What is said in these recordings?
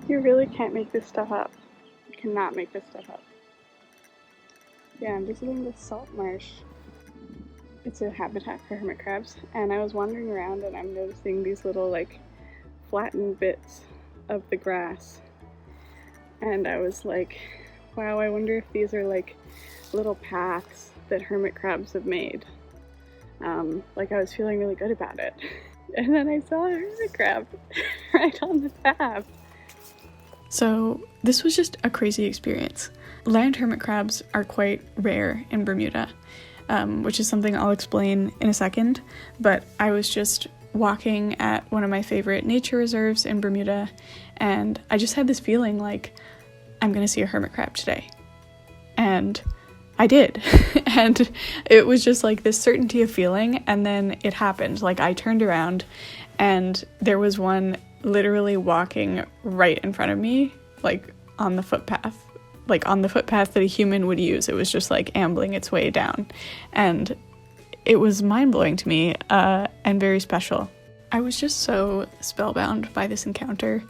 You really can't make this stuff up. You cannot make this stuff up. Yeah, I'm visiting the salt marsh. It's a habitat for hermit crabs, and I was wandering around and I'm noticing these little like flattened bits of the grass, and I was like, wow, I wonder if these are like little paths that hermit crabs have made. Like I was feeling really good about it. And then I saw a hermit crab right on the path. So this was just a crazy experience. Land hermit crabs are quite rare in Bermuda, which is something I'll explain in a second, but I was just walking at one of my favorite nature reserves in Bermuda, and I just had this feeling like I'm gonna see a hermit crab today. And I did. And it was just like this certainty of feeling, and then it happened. Like I turned around and there was one literally walking right in front of me, like on the footpath that a human would use. It was just like ambling its way down, and it was mind-blowing to me, and very special. I was just so spellbound by this encounter.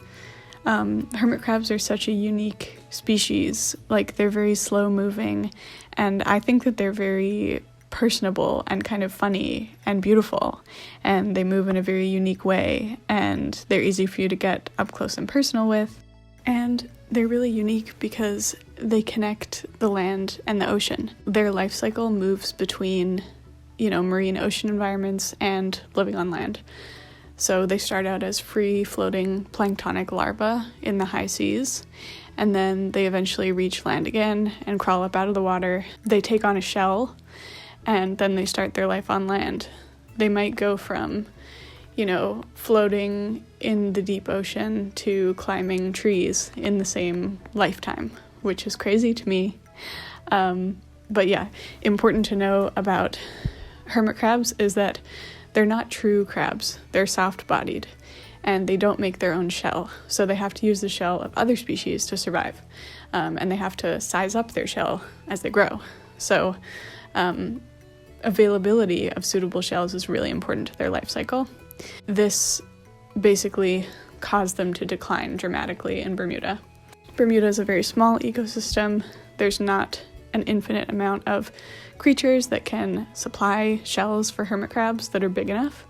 Hermit crabs are such a unique species. Like, they're very slow moving, and I think that they're very personable and kind of funny and beautiful, and they move in a very unique way, and they're easy for you to get up close and personal with. And they're really unique because they connect the land and the ocean. Their life cycle moves between, marine ocean environments and living on land. So they start out as free-floating planktonic larvae in the high seas, and then they eventually reach land again and crawl up out of the water. They take on a shell, and then they start their life on land. They might go from, floating in the deep ocean to climbing trees in the same lifetime, which is crazy to me. But yeah, important to know about hermit crabs is that they're not true crabs. They're soft-bodied, and they don't make their own shell. So they have to use the shell of other species to survive, and they have to size up their shell as they grow. So availability of suitable shells is really important to their life cycle. This basically caused them to decline dramatically in Bermuda. Bermuda is a very small ecosystem. There's not an infinite amount of creatures that can supply shells for hermit crabs that are big enough.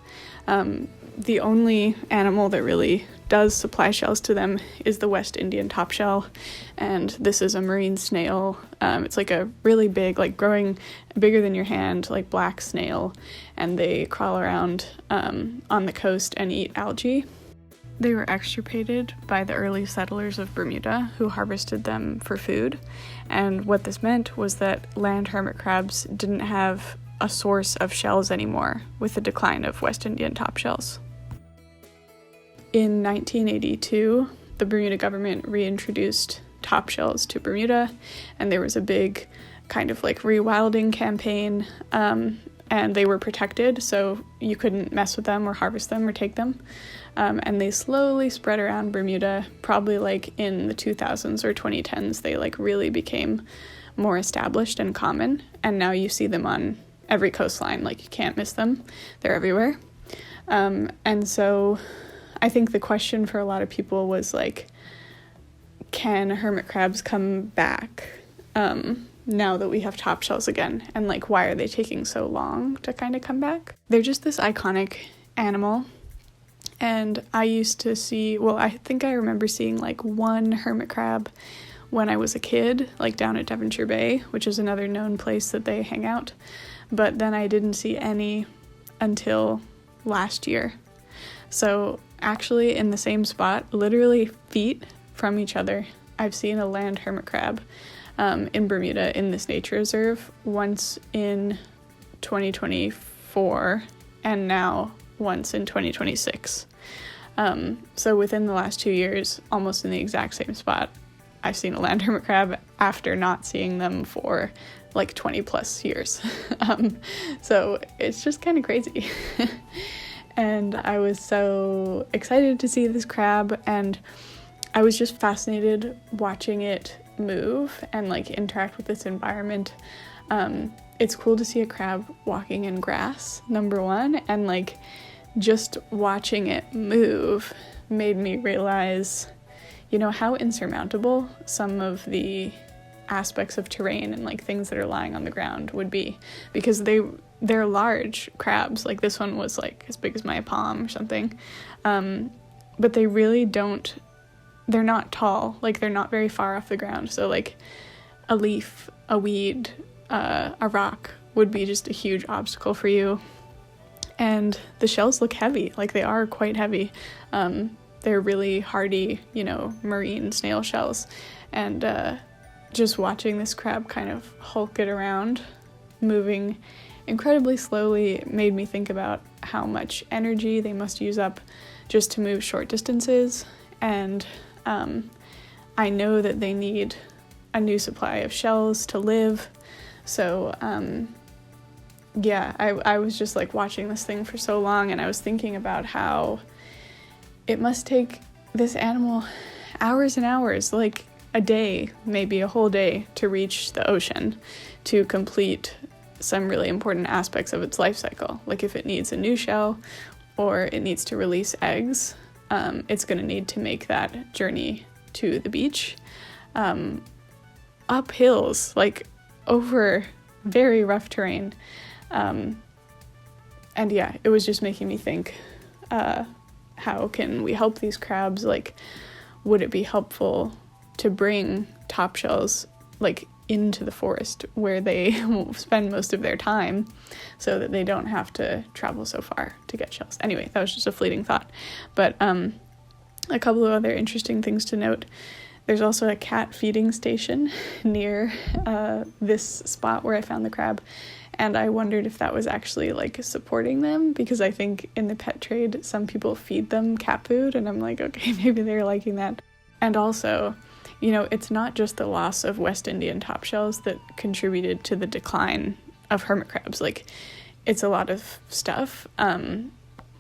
The only animal that really does supply shells to them is the West Indian topshell, and this is a marine snail. It's like a really big, like growing bigger than your hand, like black snail, and they crawl around on the coast and eat algae. They were extirpated by the early settlers of Bermuda, who harvested them for food, and what this meant was that land hermit crabs didn't have a source of shells anymore with the decline of West Indian topshells. In 1982, the Bermuda government reintroduced topshells to Bermuda, and there was a big kind of like rewilding campaign, and they were protected, so you couldn't mess with them or harvest them or take them. And they slowly spread around Bermuda, probably like in the 2000s or 2010s, they like really became more established and common, and now you see them on every coastline, like you can't miss them. They're everywhere. And so I think the question for a lot of people was like, can hermit crabs come back now that we have top shells again? And like, why are they taking so long to kind of come back? They're just this iconic animal. And I used to see, I think I remember seeing like one hermit crab when I was a kid, like down at Devonshire Bay, which is another known place that they hang out. But then I didn't see any until last year. So actually in the same spot, literally feet from each other, I've seen a land hermit crab in Bermuda in this nature reserve once in 2024 and now once in 2026. So within the last 2 years, almost in the exact same spot, I've seen a land hermit crab after not seeing them for like 20 plus years. So it's just kind of crazy. And I was so excited to see this crab, and I was just fascinated watching it move and like interact with its environment. It's cool to see a crab walking in grass, number one, and like just watching it move made me realize, how insurmountable some of the aspects of terrain and like things that are lying on the ground would be, because they're large crabs. Like this one was like as big as my palm or something, but they really they're not tall, like they're not very far off the ground. So like a leaf, a weed, a rock would be just a huge obstacle for you. And the shells look heavy, like they are quite heavy. They're really hardy, marine snail shells. And just watching this crab kind of hulk it around, moving incredibly slowly, made me think about how much energy they must use up just to move short distances. And I know that they need a new supply of shells to live. So I was just like watching this thing for so long, and I was thinking about how it must take this animal hours and hours, like a day, maybe a whole day, to reach the ocean to complete some really important aspects of its life cycle. Like if it needs a new shell or it needs to release eggs, it's going to need to make that journey to the beach, up hills, like over very rough terrain. It was just making me think, how can we help these crabs? Like, would it be helpful to bring top shells like into the forest where they spend most of their time, so that they don't have to travel so far to get shells? Anyway, that was just a fleeting thought. But a couple of other interesting things to note. There's also a cat feeding station near this spot where I found the crab, and I wondered if that was actually like supporting them, because I think in the pet trade some people feed them cat food, and I'm like, okay, maybe they're liking that. And also, it's not just the loss of West Indian top shells that contributed to the decline of hermit crabs. Like, it's a lot of stuff,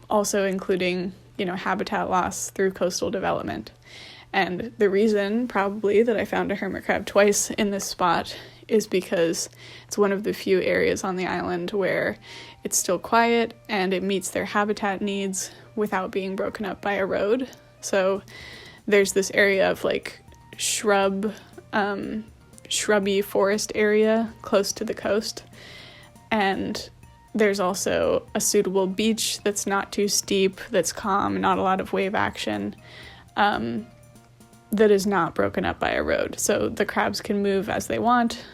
also including, habitat loss through coastal development. And the reason probably that I found a hermit crab twice in this spot is because it's one of the few areas on the island where it's still quiet and it meets their habitat needs without being broken up by a road. So there's this area of like shrubby forest area close to the coast, and there's also a suitable beach that's not too steep, that's calm, not a lot of wave action, that is not broken up by a road. So the crabs can move as they want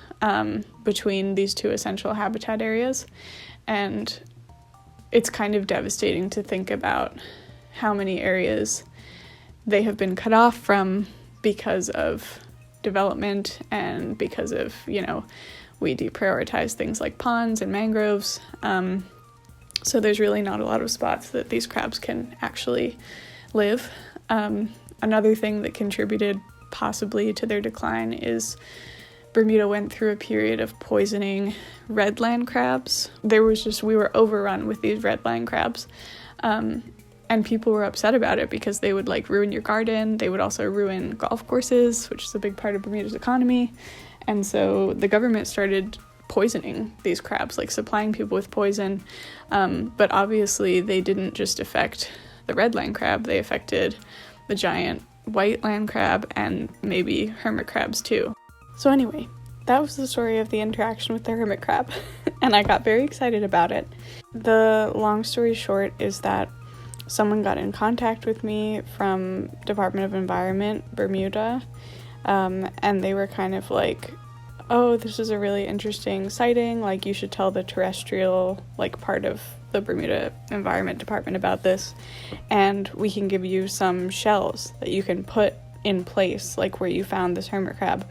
between these two essential habitat areas. And it's kind of devastating to think about how many areas they have been cut off from because of development and because of, we deprioritize things like ponds and mangroves. So there's really not a lot of spots that these crabs can actually live. Another thing that contributed possibly to their decline is Bermuda went through a period of poisoning redland crabs. We were overrun with these redland crabs. And people were upset about it because they would like ruin your garden. They would also ruin golf courses, which is a big part of Bermuda's economy. And so the government started poisoning these crabs, like supplying people with poison. But obviously they didn't just affect the red land crab, they affected the giant white land crab and maybe hermit crabs too. So anyway, that was the story of the interaction with the hermit crab, and I got very excited about it. The long story short is that someone got in contact with me from Department of Environment, Bermuda, and they were kind of like, oh, this is a really interesting sighting, like you should tell the terrestrial like part of the Bermuda Environment Department about this, and we can give you some shells that you can put in place, like where you found this hermit crab,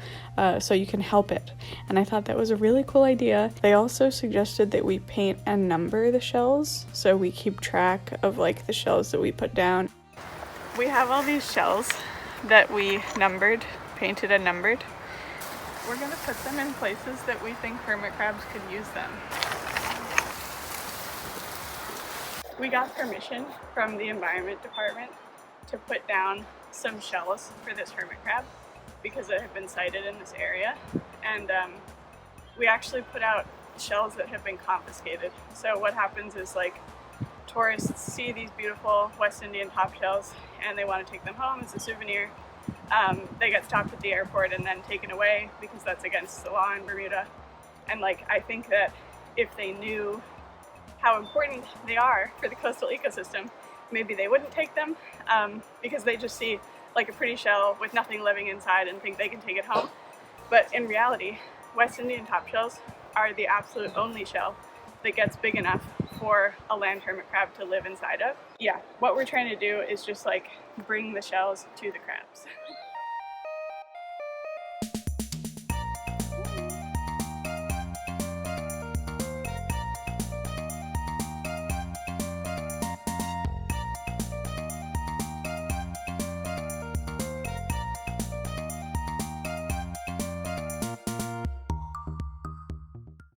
so you can help it. And I thought that was a really cool idea. They also suggested that we paint and number the shells, so we keep track of like the shells that we put down. We have all these shells that we painted and numbered. We're gonna put them in places that we think hermit crabs could use them. We got permission from the Environment Department to put down some shells for this hermit crab because it had been sighted in this area, and we actually put out shells that have been confiscated. So what happens is like tourists see these beautiful West Indian top shells and they want to take them home as a souvenir, they get stopped at the airport and then taken away because that's against the law in Bermuda. And like, I think that if they knew how important they are for the coastal ecosystem, maybe they wouldn't take them, because they just see like a pretty shell with nothing living inside and think they can take it home. But in reality, West Indian top shells are the absolute only shell that gets big enough for a land hermit crab to live inside of. Yeah, what we're trying to do is just like bring the shells to the crabs.